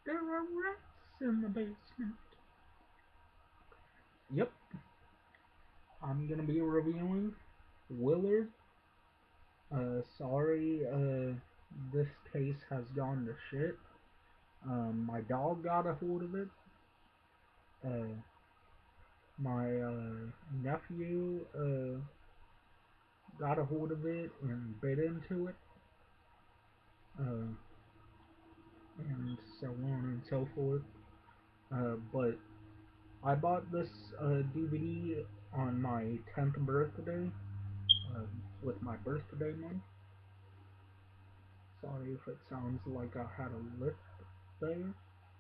There are rats in the basement. Yep, I'm gonna be reviewing Willard. Sorry, this case has gone to shit. My dog got a hold of it. Uh, my nephew got a hold of it and bit into it. Uh, and so on and so forth. But I bought this DVD on my 10th birthday uh, with my birthday money. Sorry if it sounds like I had a list there,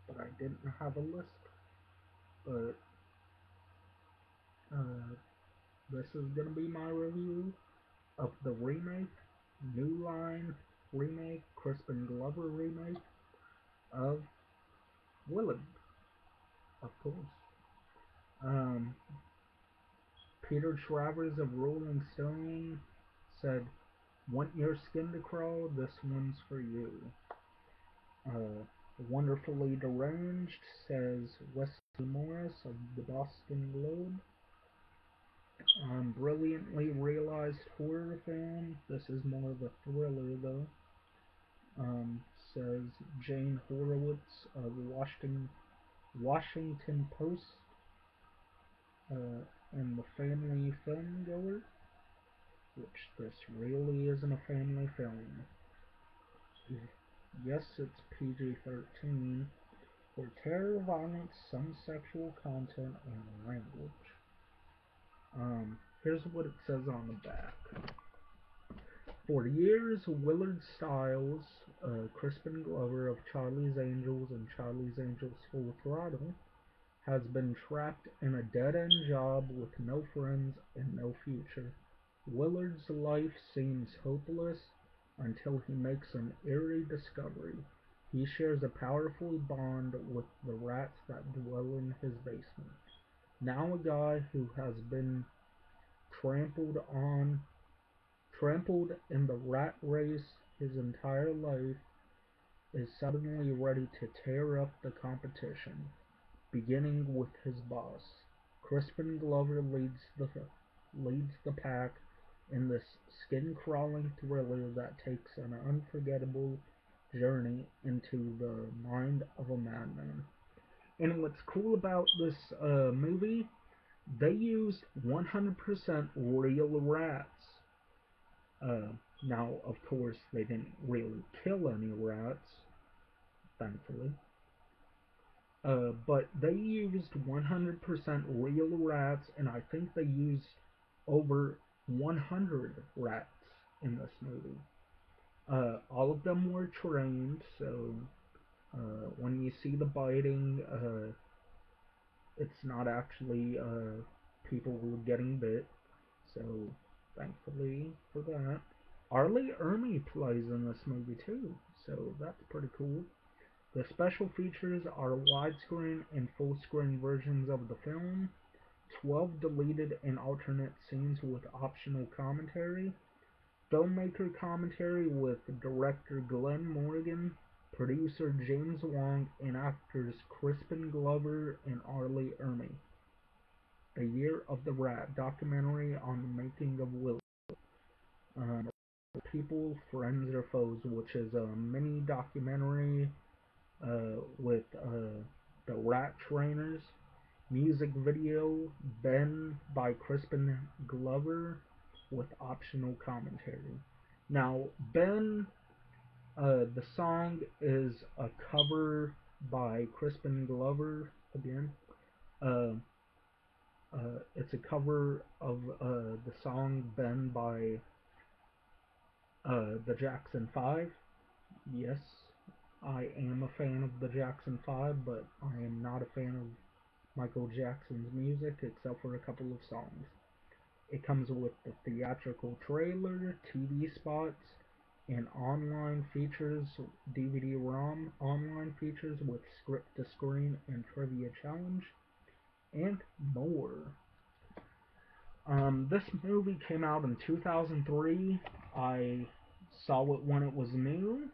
but I didn't have a list. But uh, this is gonna be my review of the remake, New Line remake, Crispin Glover remake of Willard, of course. Um, Peter Travers of Rolling Stone said, "Want your skin to crawl? This one's for you." Wonderfully Deranged says Wesley Morris of the Boston Globe. Brilliantly realized horror film. This is more of a thriller though. Um, says Jane Horowitz of Washington Post and the Family Film Goer, which this really isn't a family film. Yes, it's PG-13 for terror, violence, some sexual content, and language. Here's what it says on the back. For years, Willard Stiles, Crispin Glover of Charlie's Angels and Charlie's Angels Full Throttle, has been trapped in a dead-end job with no friends and no future. Willard's life seems hopeless until he makes an eerie discovery. He shares a powerful bond with the rats that dwell in his basement. Now a guy who has been trampled on trampled in the rat race his entire life is suddenly ready to tear up the competition, beginning with his boss. Crispin Glover leads the pack in this skin-crawling thriller that takes an unforgettable journey into the mind of a madman. And what's cool about this movie, they used 100% real rats. Uh, Now, of course, they didn't really kill any rats, thankfully. But they used 100% real rats, and I think they used over 100 rats in this movie. All of them were trained, so when you see the biting, it's not actually people who are getting bit. So, thankfully for that. R. Lee Ermey plays in this movie too, so that's pretty cool. The special features are widescreen and full-screen versions of the film, 12 deleted and alternate scenes with optional commentary, filmmaker commentary with director Glenn Morgan, producer James Wong, and actors Crispin Glover and R. Lee Ermey. A Year of the Rat documentary on the making of Will. Um, People, Friends, or Foes, which is a mini documentary with the Rat Trainers. Music video, Ben by Crispin Glover with optional commentary. Now, Ben, the song is a cover by Crispin Glover again. Uh, it's a cover of the song Ben by the Jackson 5. Yes, I am a fan of the Jackson 5, but I am not a fan of Michael Jackson's music except for a couple of songs. It comes with the theatrical trailer, TV spots, and online features, DVD-ROM online features with script to screen and trivia challenge, and more. This movie came out in 2003. I saw it when it was new,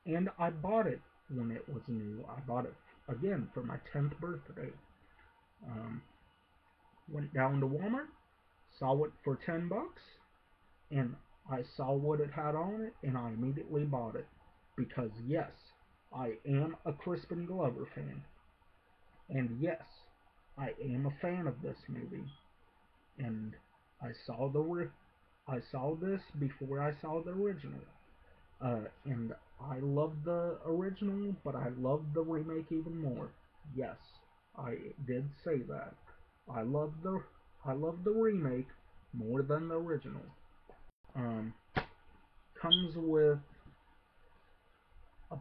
and I bought it when it was new. I bought it again for my 10th birthday. Um, Went down to Walmart, saw it for $10, and I saw what it had on it, and I immediately bought it. Because yes, I am a Crispin Glover fan. And yes, I am a fan of this movie. And I saw this before I saw the original. And I love the original, but I love the remake even more. Yes, I did say that. I love the I love the remake more than the original. Um, Comes with a,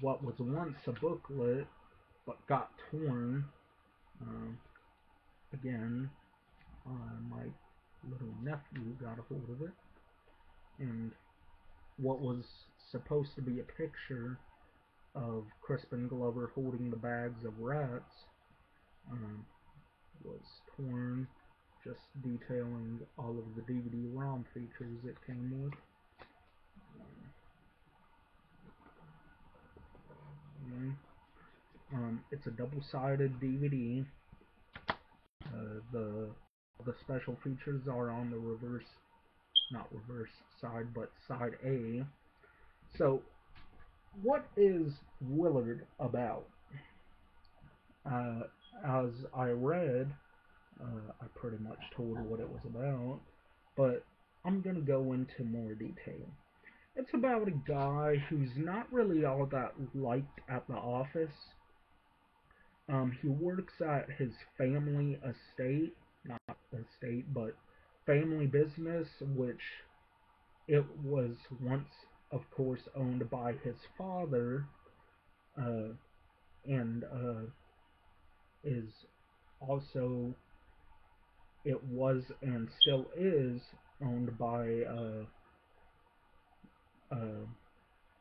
what was once a booklet, but got torn. Um, Again, my little nephew got a hold of it, and what was supposed to be a picture of Crispin Glover holding the bags of rats um, was torn, just detailing all of the DVD-ROM features it came with. It's a double-sided DVD. The special features are on the not reverse side, but side A. So, what is Willard about? Uh, as I read, I pretty much told what it was about, but I'm gonna go into more detail. It's about a guy who's not really all that liked at the office. He works at his family estate, not estate, but family business, which it was once, of course, owned by his father, uh, and is also, it was and still is owned by uh,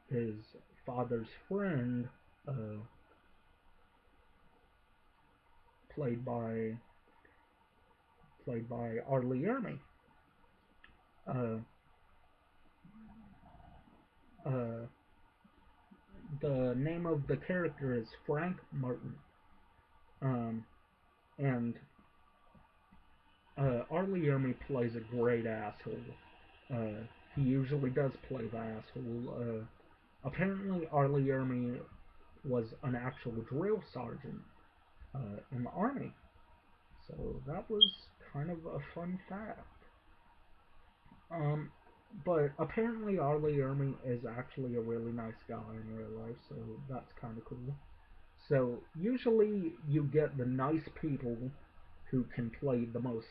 his father's friend, uh, played by R. Lee Ermey. Uh, uh, the name of the character is Frank Martin, um, and R. Lee Ermey plays a great asshole. He usually does play the asshole. Apparently, R. Lee Ermey was an actual drill sergeant in the army, so that was kind of a fun fact. Um, but apparently R. Lee Ermey is actually a really nice guy in real life, so that's kind of cool. So usually you get the nice people who can play the most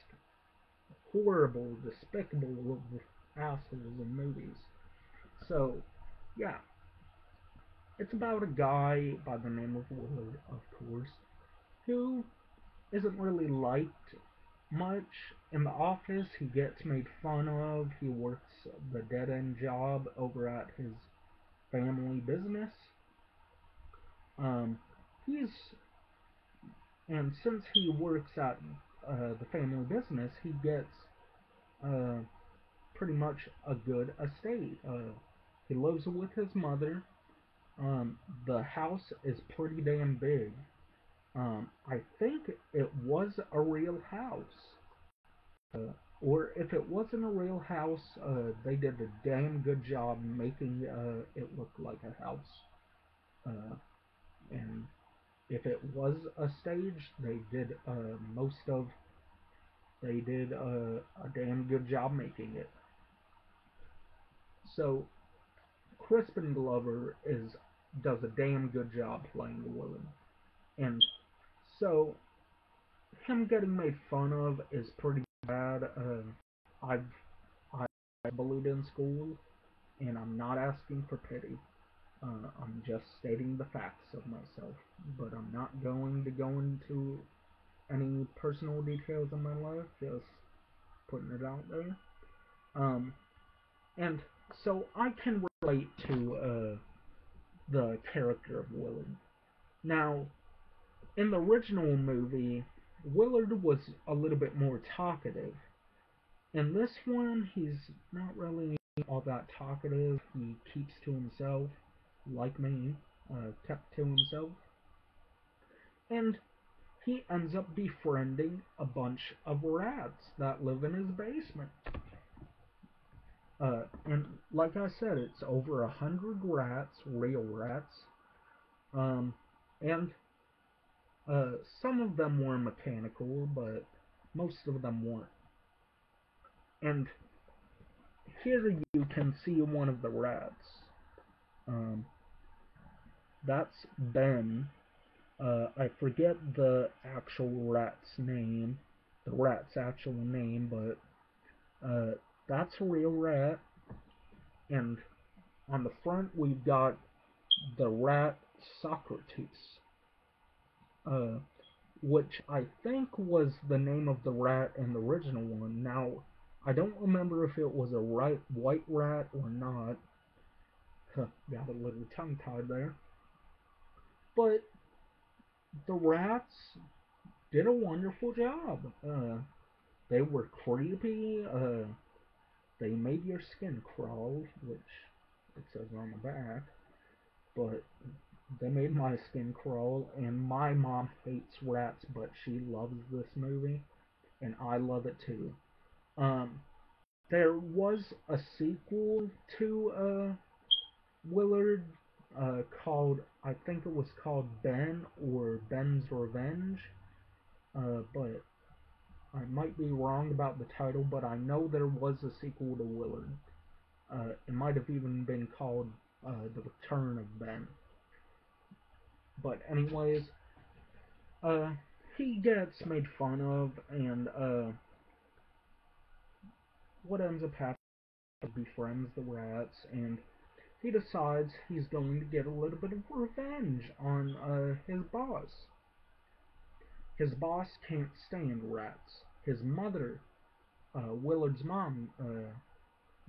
horrible, despicable of assholes in movies. So yeah, it's about a guy by the name of Willard, of course, who isn't really liked much in the office. He gets made fun of. He works the dead end job over at his family business. Um, he's and since he works at the family business, he gets uh, pretty much a good estate. He lives with his mother. The house is pretty damn big. I think it was a real house. Uh, or if it wasn't a real house, they did a damn good job making it look like a house. Uh, and if it was a stage, they did a damn good job making it. So Crispin Glover does a damn good job playing Willard, and so him getting made fun of is pretty bad. I've I bullied in school, and I'm not asking for pity. I'm just stating the facts of myself, but I'm not going to go into any personal details of my life. Just putting it out there. Um, and so I can relate to the character of Willard. Now, in the original movie, Willard was a little bit more talkative. In this one, he's not really all that talkative. He keeps to himself, like me. kept to himself, and he ends up befriending a bunch of rats that live in his basement. And like I said, it's over 100 rats, real rats, um, and some of them were mechanical, but most of them weren't. And here you can see one of the rats. Um, that's Ben. I forget the actual rat's name, the rat's actual name, but that's a real rat. And on the front, we've got the rat Socrates, uh, which I think was the name of the rat in the original one. Now, I don't remember if it was a white rat or not. Got a little tongue tied there. But the rats did a wonderful job. They were creepy. They made your skin crawl, which it says on the back. But they made my skin crawl, and my mom hates rats, but she loves this movie, and I love it too. Um, there was a sequel to Willard called, I think it was called Ben or Ben's Revenge, but I might be wrong about the title, but I know there was a sequel to Willard. It might have even been called The Return of Ben. But anyways, uh, he gets made fun of, and what ends up happening is he befriends the rats, and he decides he's going to get a little bit of revenge on his boss. His boss can't stand rats. His mother, Willard's mom,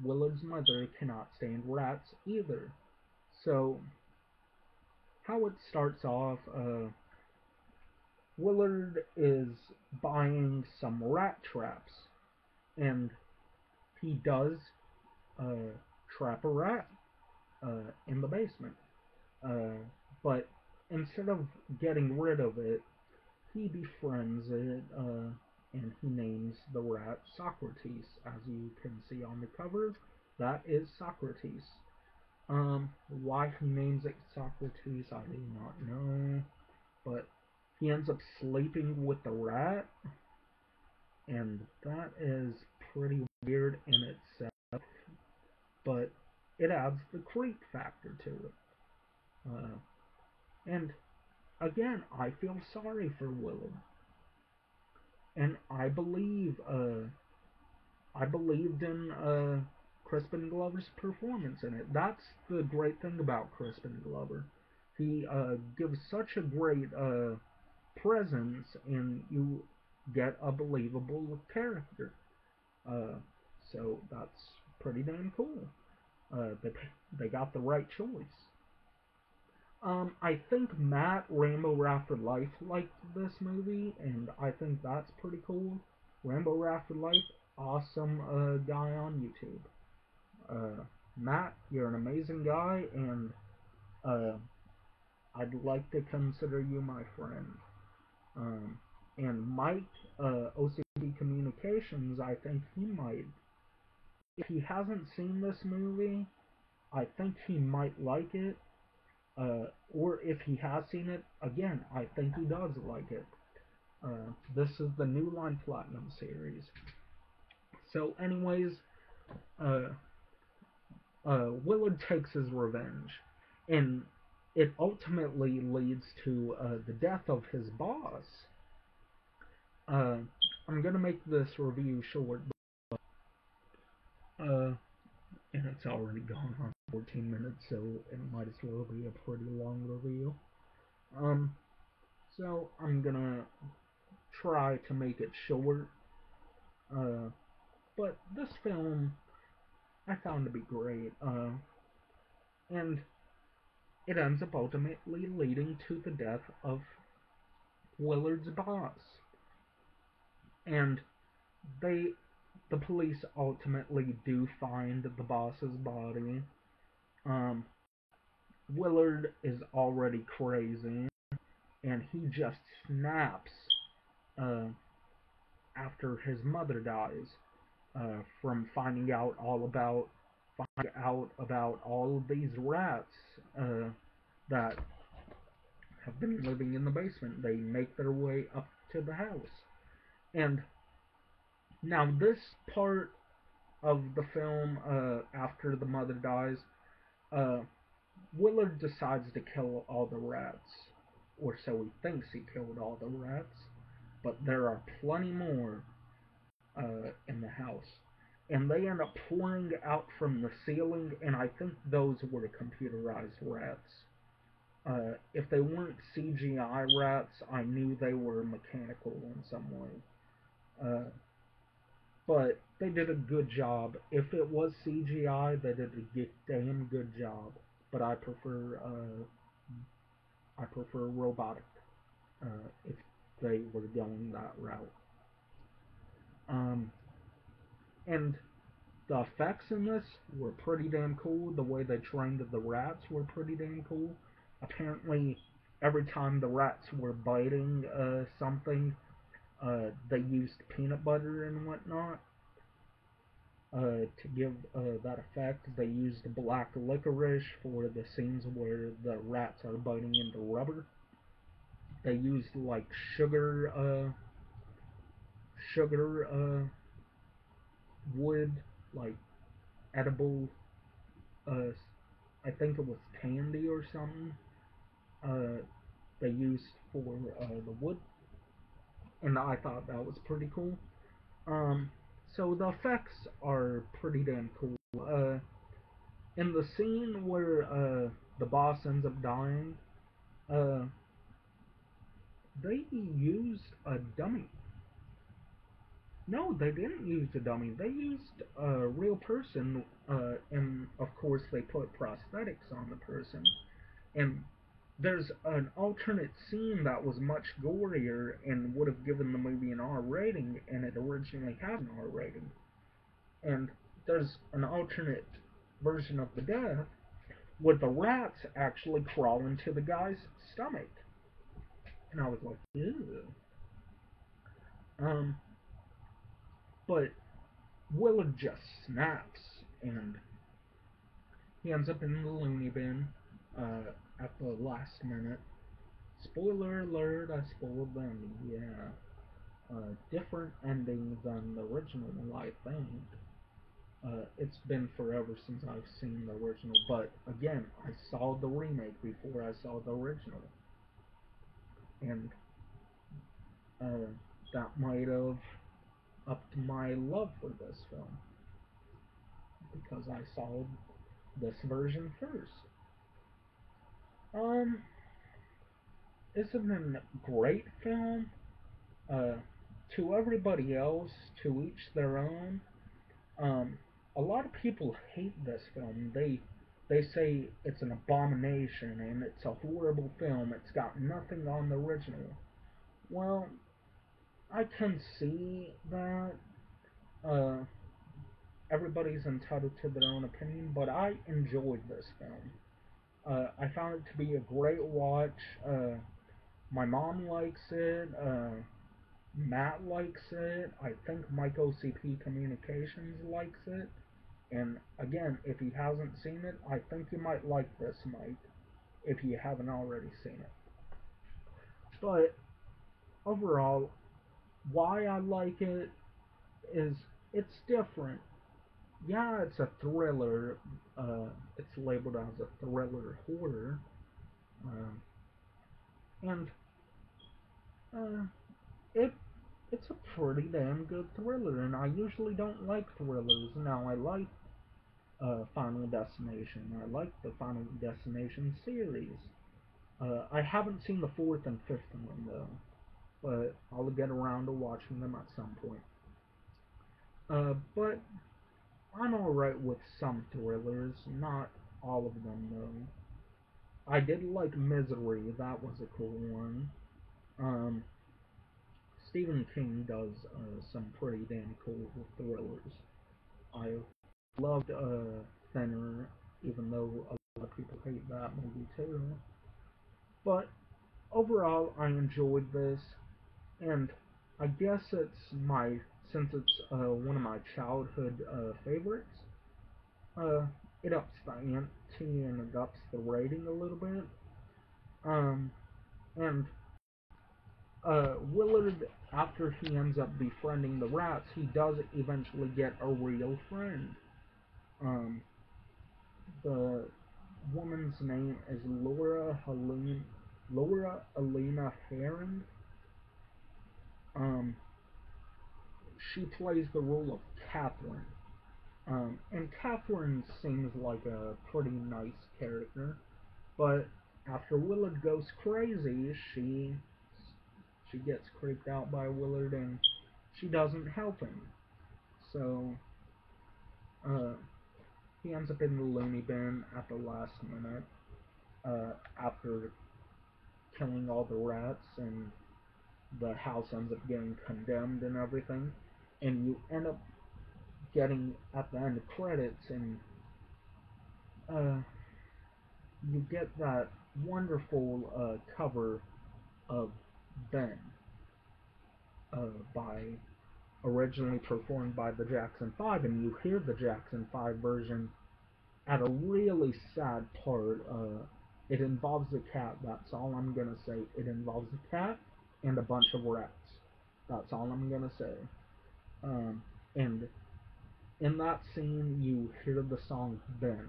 Willard's mother cannot stand rats either. So, how it starts off, Willard is buying some rat traps, and he does trap a rat in the basement. Uh, but instead of getting rid of it, he befriends it, and he names the rat Socrates. As you can see on the cover, that is Socrates. Why he names it Socrates, I do not know. But he ends up sleeping with the rat, and that is pretty weird in itself, but it adds the creep factor to it. And again, I feel sorry for Willard, and I believed in Crispin Glover's performance in it. That's the great thing about Crispin Glover. He gives such a great presence, and you get a believable character. Uh, so that's pretty damn cool. They got the right choice. I think Matt Rambo After Life liked this movie, and I think that's pretty cool. Rambo After Life, awesome guy on YouTube. Matt, you're an amazing guy, and uh, I'd like to consider you my friend. Um, and Mike, OCD Communications, I think he might. If he hasn't seen this movie, I think he might like it. Or if he has seen it, again, I think he does like it. This is the New Line Platinum series. So, anyways, uh, Willard takes his revenge, and it ultimately leads to the death of his boss. Uh, I'm gonna make this review short, uh, and it's already gone on 14 minutes, so it might as well be a pretty long review. Um, so I'm gonna try to make it short. Uh, but this film I found to be great. And it ends up ultimately leading to the death of Willard's boss. And they, the police ultimately do find the boss's body. Um, Willard is already crazy, and he just snaps uh, after his mother dies from finding out about all of these rats that have been living in the basement. They make their way up to the house, and now this part of the film, after the mother dies, uh, Willard decides to kill all the rats, or so he thinks he killed all the rats, but there are plenty more in the house. And they end up pouring out from the ceiling, and I think those were computerized rats. If they weren't CGI rats, I knew they were mechanical in some way. Uh, but they did a good job. If it was CGI, they did a damn good job. But I prefer robotic if they were going that route. Um, and the effects in this were pretty damn cool. The way they trained the rats were pretty damn cool. Apparently, every time the rats were biting something, they used peanut butter and whatnot to give that effect. They used black licorice for the scenes where the rats are biting into rubber. They used like sugar wood, like edible. Uh, I think it was candy or something. Uh, they used for the wood, and I thought that was pretty cool. Um, so the effects are pretty damn cool. In the scene where the boss ends up dying, uh, they used a dummy. No, they didn't use a dummy. They used a real person, and of course they put prosthetics on the person. And there's an alternate scene that was much gorier and would have given the movie an R rating, and it originally had an R rating. And there's an alternate version of the death where the rats actually crawl into the guy's stomach. And I was like, ew. Um, but Willard just snaps, and he ends up in the loony bin at the last minute. Spoiler alert, I spoiled them, yeah. Different ending than the original, I think. It's been forever since I've seen the original, but again, I saw the remake before I saw the original, and uh, that might have upped my love for this film because I saw this version first. Um, it's a great film. Uh, to everybody else, to each their own. Um, a lot of people hate this film. They say it's an abomination and it's a horrible film. It's got nothing on the original. Well, I can see that uh, everybody's entitled to their own opinion, but I enjoyed this film. I found it to be a great watch. My mom likes it. Matt likes it. I think Mike OCP Communications likes it. And again, if he hasn't seen it, I think you might like this, Mike, if you haven't already seen it. But overall, why I like it is it's different. Yeah, it's a thriller. It's labeled as a thriller horror, um, and uh, it it's a pretty damn good thriller. And I usually don't like thrillers. Now I like Final Destination. I like the Final Destination series. I haven't seen the fourth and fifth one though, but I'll get around to watching them at some point. But I'm alright with some thrillers, not all of them though. I did like Misery, that was a cool one. Um, Stephen King does some pretty damn cool thrillers. I loved Thinner, even though a lot of people hate that movie too. But overall, I enjoyed this, and I guess since it's one of my childhood favorites, uh, it ups the ante and it ups the rating a little bit. Um, and Willard, after he ends up befriending the rats, he does eventually get a real friend. Um, the woman's name is Laura Elena Herring. Um, she plays the role of Catherine. And Catherine seems like a pretty nice character, but after Willard goes crazy, she gets creeped out by Willard and she doesn't help him. So uh, he ends up in the loony bin at the last minute after killing all the rats, and the house ends up getting condemned and everything. And you end up getting at the end of credits, and uh, you get that wonderful cover of Ben by originally performed by the Jackson 5, and you hear the Jackson 5 version at a really sad part. It involves a cat, that's all I'm gonna say. It involves a cat and a bunch of rats. That's all I'm gonna say. And in that scene, you hear the song Ben,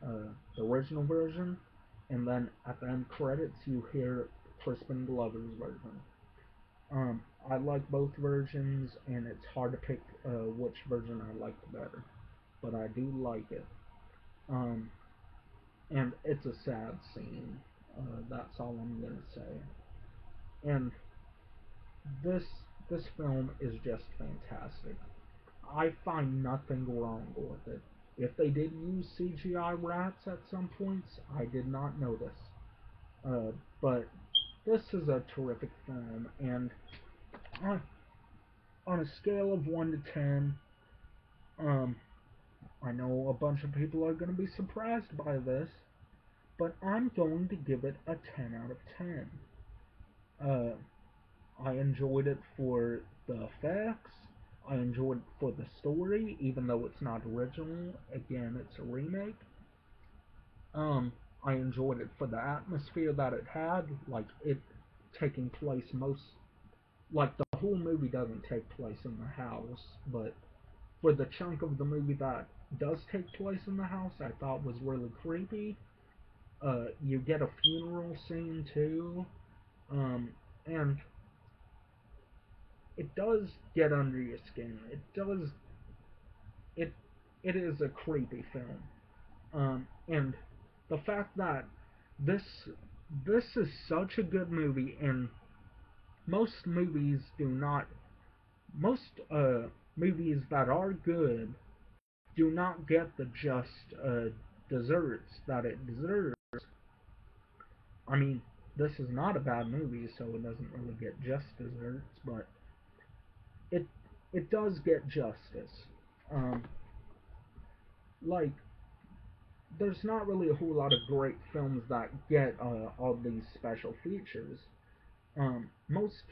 the original version, and then at the end credits, you hear Crispin Glover's version. I like both versions, and it's hard to pick which version I like better, but I do like it. Um, and it's a sad scene. That's all I'm gonna say. And this this film is just fantastic. I find nothing wrong with it. If they did use CGI rats at some points, I did not notice. But this is a terrific film, and on, on a scale of 1 to 10, um, I know a bunch of people are going to be surprised by this, but I'm going to give it a 10 out of 10. Uh, I enjoyed it for the effects. I enjoyed it for the story, even though it's not original. Again, it's a remake. I enjoyed it for the atmosphere that it had, like it taking place like the whole movie doesn't take place in the house, but for the chunk of the movie that does take place in the house, I thought was really creepy. You get a funeral scene too, and it does get under your skin. It it is a creepy film. And the fact that this this is such a good movie, and most movies do not most movies that are good do not get the just desserts that it deserves. I mean, this is not a bad movie, so it doesn't really get just desserts, but it it does get justice. Um, like there's not really a whole lot of great films that get all these special features. Most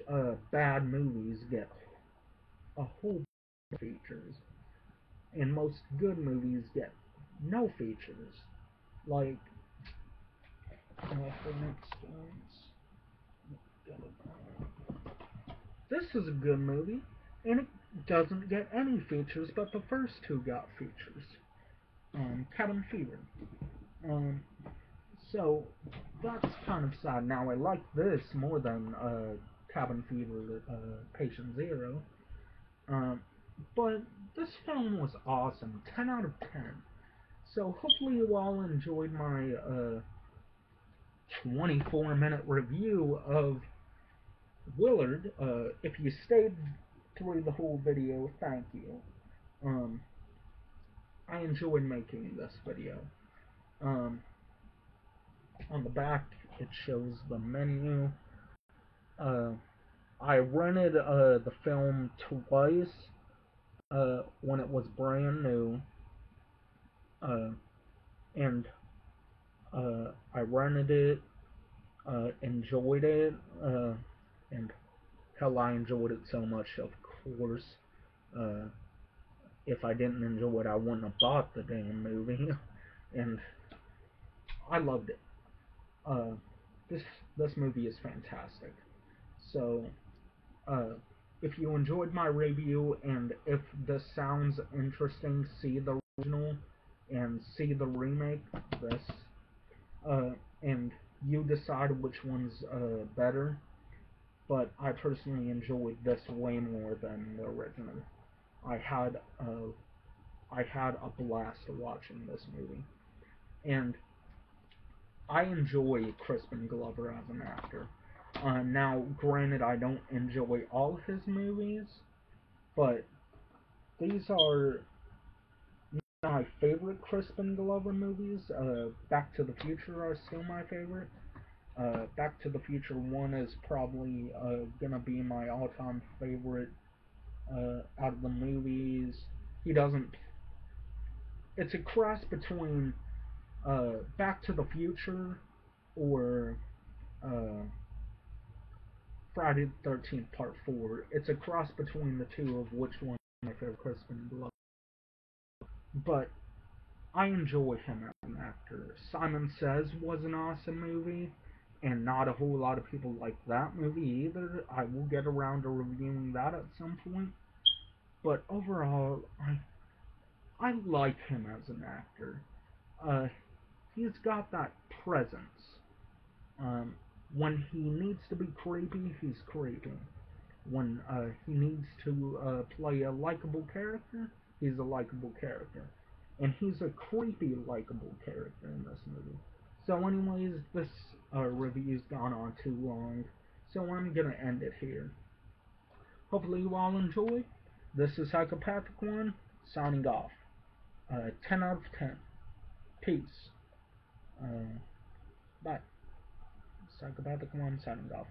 bad movies get a whole bunch of features, and most good movies get no features. Like, for instance, this is a good movie, and it doesn't get any features, but the first two got features. Cabin Fever. Um, so that's kind of sad. Now I like this more than Cabin Fever, Patient Zero. Um, but this film was awesome. 10 out of 10. So hopefully you all enjoyed my 24-minute review of Willard. If you stayed through the whole video, thank you. Um, I enjoyed making this video. Um, on the back, it shows the menu. Uh, I rented the film twice when it was brand new, and I rented it, enjoyed it, and hell, I enjoyed it so much, of course. Uh, if I didn't enjoy it, I wouldn't have bought the damn movie. And I loved it. Uh, this this movie is fantastic. So, uh, if you enjoyed my review and if this sounds interesting, see the original and see the remake. This, uh, and you decide which one's better. But I personally enjoyed this way more than the original. I had uh, I had a blast watching this movie, and I enjoy Crispin Glover as an actor. Now, granted, I don't enjoy all his movies, but these are my favorite Crispin Glover movies. Back to the Future are still my favorite. Back to the Future 1 is probably gonna be my all-time favorite out of the movies. He doesn't. It's a cross between Back to the Future or uh, Friday the 13th Part 4. It's a cross between the two of which one is my favorite Crispin Glover. But I enjoy him as an actor. Simon Says was an awesome movie, and not a whole lot of people like that movie either. I will get around to reviewing that at some point. But overall, I like him as an actor. Uh, he's got that presence. Um, when he needs to be creepy, he's creepy. When he needs to play a likable character, he's a likable character. And he's a creepy, likable character in this movie. So, anyways, this review's gone on too long, so I'm gonna end it here. Hopefully, you all enjoy. This is Psychopathic One, signing off. 10 out of 10. Peace. Bye. Psychopathic One, signing off.